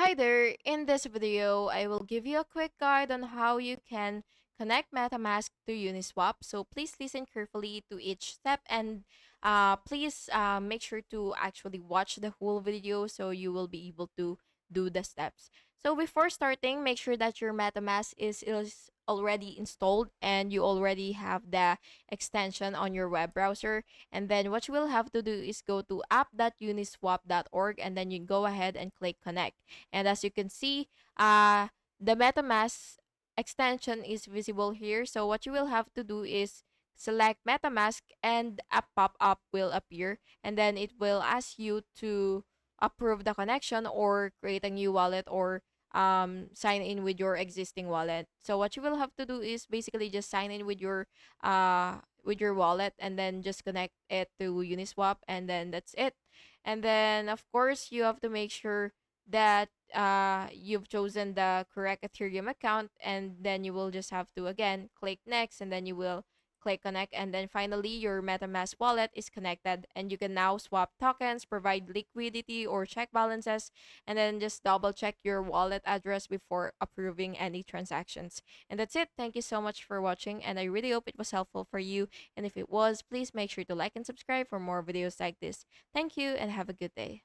Hi there, in this video, I will give you a quick guide on how you can connect MetaMask to Uniswap. So please listen carefully to each step and please make sure to actually watch the whole video so you will be able to do the steps. So before starting, make sure that your MetaMask is already installed and you already have the extension on your web browser. And then what you will have to do is go to app.uniswap.org and then you go ahead and click connect. And as you can see, the MetaMask extension is visible here. So what you will have to do is select MetaMask and a pop-up will appear. And then it will ask you to approve the connection or create a new wallet or sign in with your existing wallet. So what you will have to do is basically just sign in with your wallet and then just connect it to Uniswap and then that's it. And then of course you have to make sure that you've chosen the correct Ethereum account, and then you will just have to again click next, and then you will click connect, and then finally your MetaMask wallet is connected, and you can now swap tokens, provide liquidity or check balances, and then just double check your wallet address before approving any transactions. And that's it. Thank you so much for watching, and I really hope it was helpful for you. And if it was, please make sure to like and subscribe for more videos like this. Thank you and have a good day.